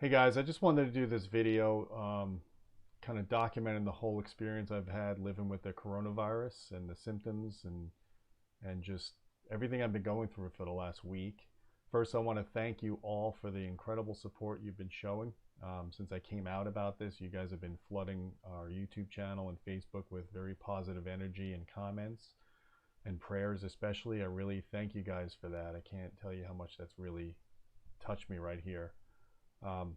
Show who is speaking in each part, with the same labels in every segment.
Speaker 1: Hey guys, I just wanted to do this video kind of documenting the whole experience I've had living with the coronavirus and the symptoms and just everything I've been going through for the last week. First, I want to thank you all for the incredible support you've been showing. Since I came out about this, you guys have been flooding our YouTube channel and Facebook with very positive energy and comments and prayers especially. I really thank you guys for that. I can't tell you how much that's really touched me right here. Um,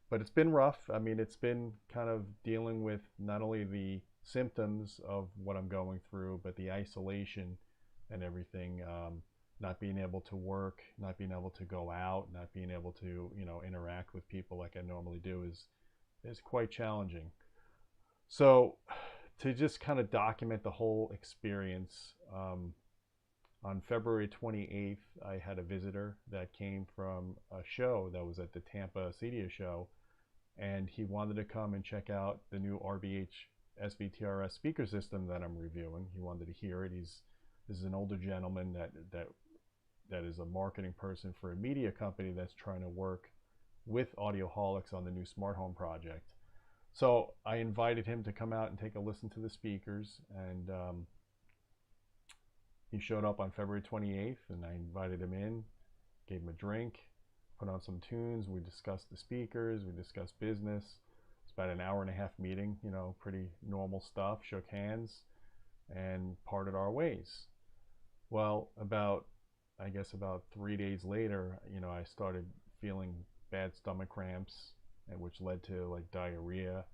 Speaker 1: but it's been rough. I mean, it's been kind of dealing with not only the symptoms of what I'm going through, but the isolation and everything. Not being able to work, not being able to go out, not being able to, interact with people like I normally do is quite challenging. So, to just kind of document the whole experience, on February 28th, I had a visitor that came from a show that was at the Tampa CEDIA show, and he wanted to come and check out the new RBH SVTRS speaker system that I'm reviewing. He wanted to hear it. This is an older gentleman that is a marketing person for a media company that's trying to work with Audioholics on the new smart home project. So I invited him to come out and take a listen to the speakers, and he showed up on February 28th, and I invited him in, gave him a drink, put on some tunes. We discussed the speakers, we discussed business. It's about an hour and a half meeting, pretty normal stuff. Shook hands and parted our ways. Well, I guess about 3 days later, I started feeling bad stomach cramps, and which led to like diarrhea.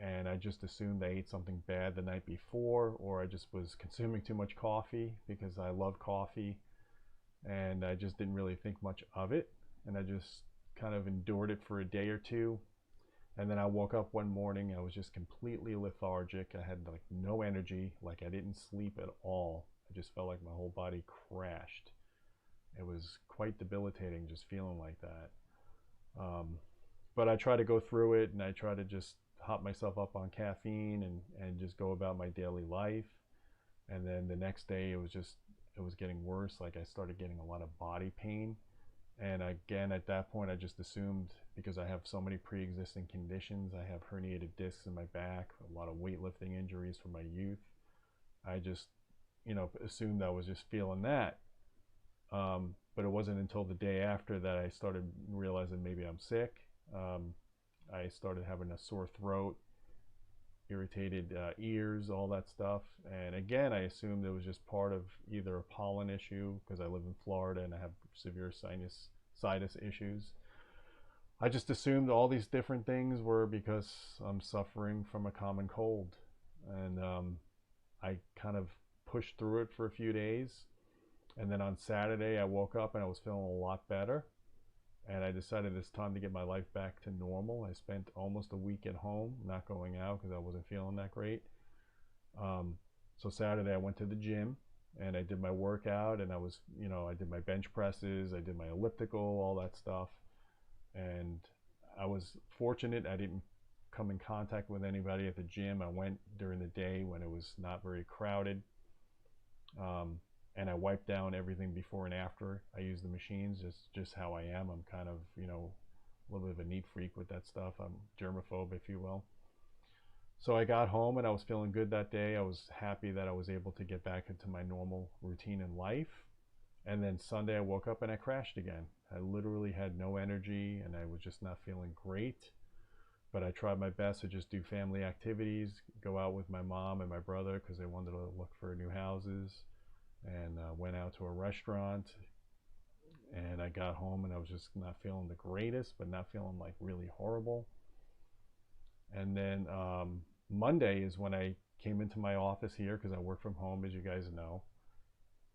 Speaker 1: And I just assumed I ate something bad the night before, or I just was consuming too much coffee because I love coffee, and I just didn't really think much of it. And I just kind of endured it for a day or two. And then I woke up one morning, I was just completely lethargic. I had like no energy, like I didn't sleep at all. I just felt like my whole body crashed. It was quite debilitating just feeling like that. Um, but I try to go through it, and I try to just hop myself up on caffeine and just go about my daily life. And then the next day it was getting worse. Like I started getting a lot of body pain. And again, at that point, I just assumed, because I have so many pre-existing conditions, I have herniated discs in my back, a lot of weightlifting injuries from my youth. I just, assumed I was just feeling that. But it wasn't until the day after that I started realizing maybe I'm sick. Um, I started having a sore throat, irritated ears, all that stuff. And again, I assumed it was just part of either a pollen issue because I live in Florida and I have severe sinus issues. I just assumed all these different things were because I'm suffering from a common cold. And I kind of pushed through it for a few days. And then on Saturday, I woke up and I was feeling a lot better. And I decided it's time to get my life back to normal. I spent almost a week at home, not going out because I wasn't feeling that great. Um, so Saturday I went to the gym and I did my workout, and I did my bench presses, I did my elliptical, all that stuff. And I was fortunate I didn't come in contact with anybody at the gym. I went during the day when it was not very crowded. Um, and I wipe down everything before and after I use the machines, just how I am. I'm kind of, a little bit of a neat freak with that stuff. I'm germaphobe, if you will. So I got home and I was feeling good that day. I was happy that I was able to get back into my normal routine in life. And then Sunday I woke up and I crashed again. I literally had no energy and I was just not feeling great. But I tried my best to just do family activities, go out with my mom and my brother because they wanted to look for new houses, and went out to a restaurant. And I got home and I was just not feeling the greatest, but not feeling like really horrible. And then Monday is when I came into my office here because I work from home, as you guys know.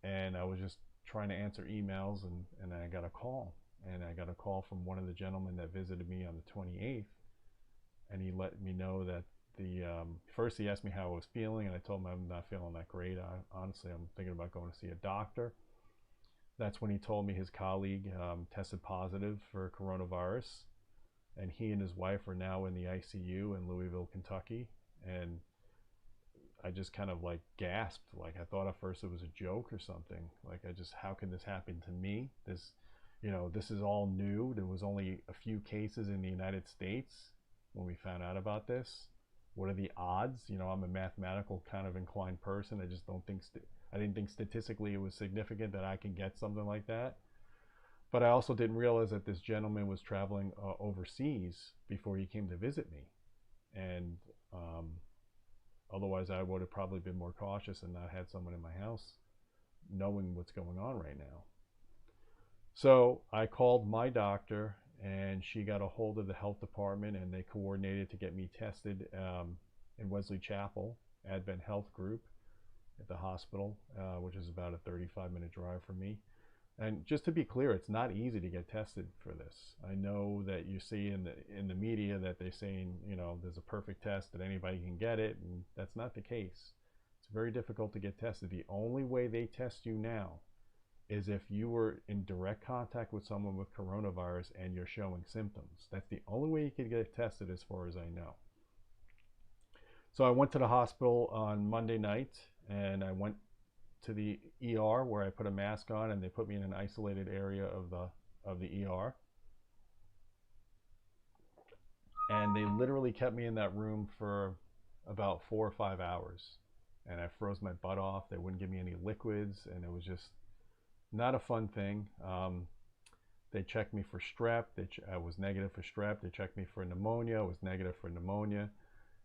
Speaker 1: And I was just trying to answer emails, and I got a call. And I got a call from one of the gentlemen that visited me on the 28th. And he let me know that first he asked me how I was feeling, and I told him I'm not feeling that great. Honestly, I'm thinking about going to see a doctor. That's when he told me his colleague tested positive for coronavirus, and he and his wife are now in the ICU in Louisville, Kentucky. And I just kind of like gasped. Like I thought at first it was a joke or something. Like how can this happen to me? This, this is all new. There was only a few cases in the United States when we found out about this. What are the odds? I'm a mathematical kind of inclined person. I just don't think, I didn't think statistically it was significant that I can get something like that. But I also didn't realize that this gentleman was traveling overseas before he came to visit me. And otherwise, I would have probably been more cautious and not had someone in my house knowing what's going on right now. So I called my doctor, and she got a hold of the health department, and they coordinated to get me tested in Wesley Chapel, Advent Health Group at the hospital, which is about a 35-minute drive from me. And just to be clear, it's not easy to get tested for this. I know that you see in the media that they're saying, there's a perfect test that anybody can get it, and that's not the case. It's very difficult to get tested. The only way they test you now is if you were in direct contact with someone with coronavirus and you're showing symptoms. That's the only way you can get tested as far as I know. So I went to the hospital on Monday night, and I went to the ER where I put a mask on, and they put me in an isolated area of the ER. And they literally kept me in that room for about 4 or 5 hours. And I froze my butt off. They wouldn't give me any liquids, and it was just not a fun thing. They checked me for strep. I was negative for strep. They checked me for pneumonia. I was negative for pneumonia.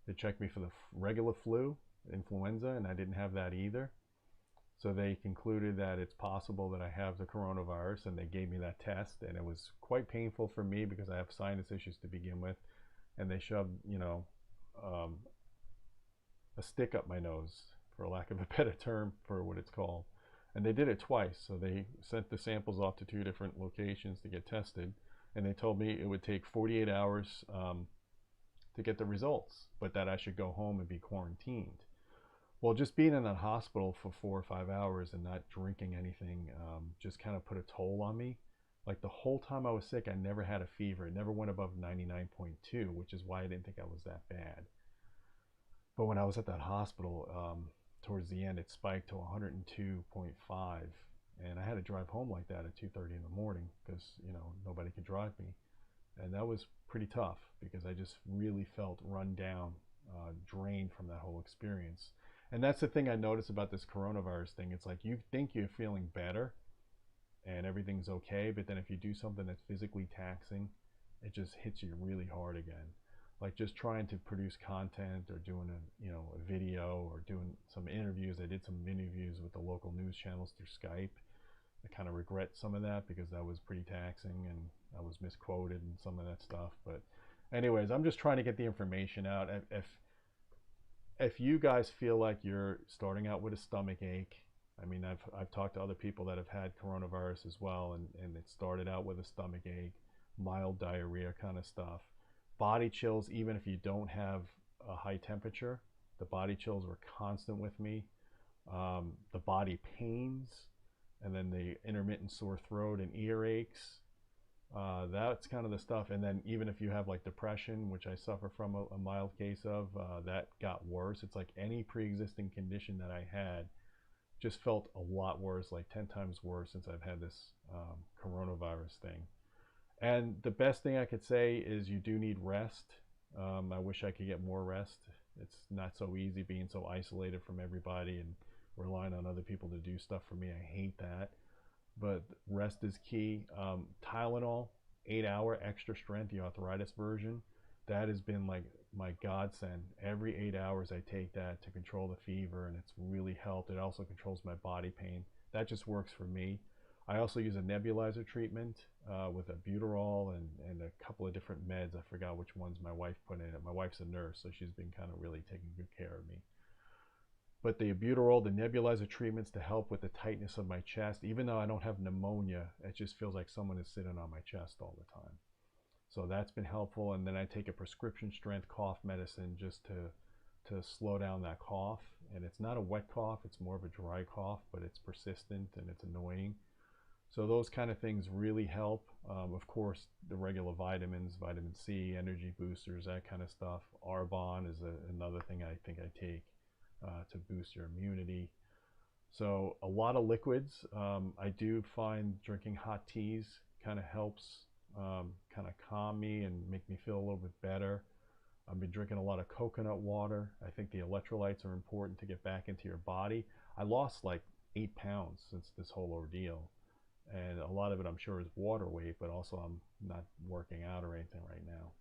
Speaker 1: They checked me for the regular flu, influenza, and I didn't have that either. So they concluded that it's possible that I have the coronavirus, and they gave me that test, and it was quite painful for me because I have sinus issues to begin with, and they shoved, a stick up my nose, for lack of a better term for what it's called. And they did it twice. So they sent the samples off to 2 different locations to get tested, and they told me it would take 48 hours to get the results, but that I should go home and be quarantined. Well, just being in that hospital for 4 or 5 hours and not drinking anything just kind of put a toll on me. Like the whole time I was sick, I never had a fever. It never went above 99.2, which is why I didn't think I was that bad. But when I was at that hospital, towards the end, it spiked to 102.5, and I had to drive home like that at 2:30 in the morning because nobody could drive me, and that was pretty tough because I just really felt run down, drained from that whole experience. And that's the thing I noticed about this coronavirus thing. It's like you think you're feeling better and everything's okay, but then if you do something that's physically taxing, it just hits you really hard again. Like just trying to produce content or doing a video or doing some interviews. I did some interviews with the local news channels through Skype. I kind of regret some of that because that was pretty taxing and I was misquoted and some of that stuff. But anyways, I'm just trying to get the information out. If you guys feel like you're starting out with a stomach ache, I mean, I've talked to other people that have had coronavirus as well, and it started out with a stomach ache, mild diarrhea kind of stuff. Body chills, even if you don't have a high temperature, the body chills were constant with me. The body pains, and then the intermittent sore throat and ear aches. That's kind of the stuff. And then even if you have like depression, which I suffer from a mild case of, that got worse. It's like any pre-existing condition that I had just felt a lot worse, like 10 times worse since I've had this coronavirus thing. And the best thing I could say is you do need rest. I wish I could get more rest. It's not so easy being so isolated from everybody and relying on other people to do stuff for me. I hate that. But rest is key. Tylenol, 8-hour extra strength, the arthritis version, that has been like my godsend. Every 8 hours I take that to control the fever, and it's really helped. It also controls my body pain. That just works for me. I also use a nebulizer treatment with albuterol and a couple of different meds. I forgot which ones my wife put in it. My wife's a nurse, so she's been kind of really taking good care of me. But the albuterol, the nebulizer treatments to help with the tightness of my chest, even though I don't have pneumonia, it just feels like someone is sitting on my chest all the time. So that's been helpful. And then I take a prescription strength cough medicine just to slow down that cough. And it's not a wet cough, it's more of a dry cough, but it's persistent and it's annoying. So those kind of things really help. Of course, the regular vitamins, vitamin C, energy boosters, that kind of stuff. Arbonne is another thing I think I take to boost your immunity. So a lot of liquids. I do find drinking hot teas kind of helps kind of calm me and make me feel a little bit better. I've been drinking a lot of coconut water. I think the electrolytes are important to get back into your body. I lost like 8 pounds since this whole ordeal. And a lot of it, I'm sure, is water weight, but also I'm not working out or anything right now.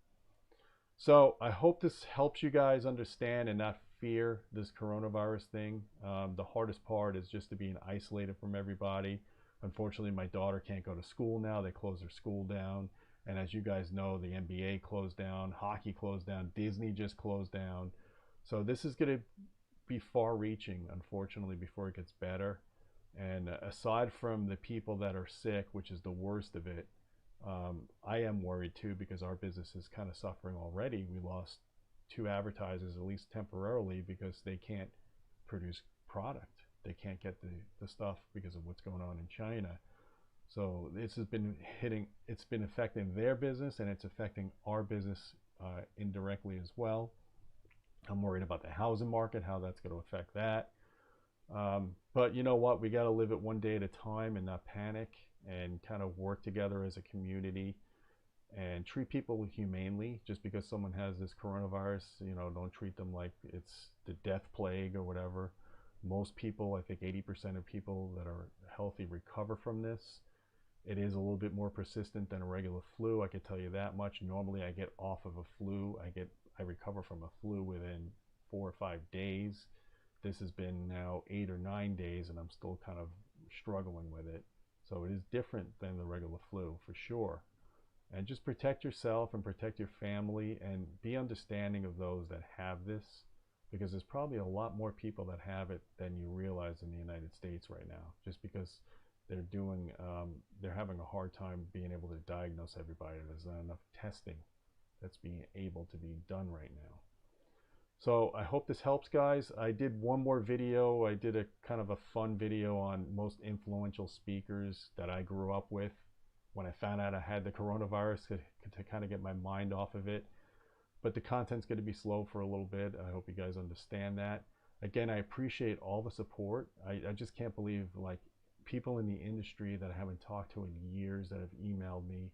Speaker 1: So I hope this helps you guys understand and not fear this coronavirus thing. The hardest part is just to being isolated from everybody. Unfortunately, my daughter can't go to school now. They closed their school down. And as you guys know, the NBA closed down, hockey closed down, Disney just closed down. So this is going to be far reaching, unfortunately, before it gets better. And aside from the people that are sick, which is the worst of it, I am worried too because our business is kind of suffering already. We lost 2 advertisers, at least temporarily, because they can't produce product. They can't get the stuff because of what's going on in China. So this has been it's been affecting their business, and it's affecting our business indirectly as well. I'm worried about the housing market, how that's going to affect that. But you know what? We got to live it one day at a time and not panic, and kind of work together as a community and treat people humanely. Just because someone has this coronavirus, don't treat them like it's the death plague or whatever. Most people, I think 80% of people that are healthy recover from this. It is a little bit more persistent than a regular flu, I could tell you that much. Normally I get off of a flu, I recover from a flu within 4 or 5 days. This has been now 8 or 9 days, and I'm still kind of struggling with it. So it is different than the regular flu for sure. And just protect yourself and protect your family, and be understanding of those that have this, because there's probably a lot more people that have it than you realize in the United States right now, just because they're having a hard time being able to diagnose everybody. There's not enough testing that's being able to be done right now. So I hope this helps, guys. I did one more video. I did a kind of a fun video on most influential speakers that I grew up with when I found out I had the coronavirus, to kind of get my mind off of it. But the content's going to be slow for a little bit. I hope you guys understand that. Again, I appreciate all the support. I just can't believe, like, people in the industry that I haven't talked to in years that have emailed me,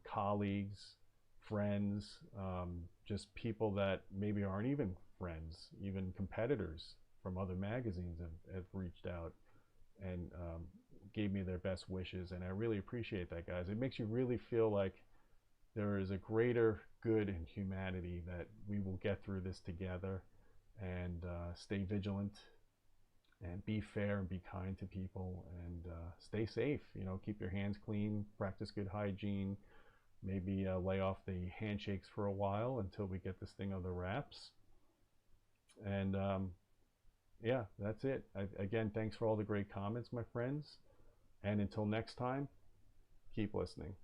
Speaker 1: colleagues, friends, just people that maybe aren't even friends, even competitors from other magazines have reached out and gave me their best wishes. And I really appreciate that, guys. It makes you really feel like there is a greater good in humanity, that we will get through this together, and stay vigilant and be fair and be kind to people, and stay safe. Keep your hands clean, practice good hygiene, maybe lay off the handshakes for a while until we get this thing under wraps. And yeah, that's it. Again, thanks for all the great comments, my friends. And until next time, keep listening.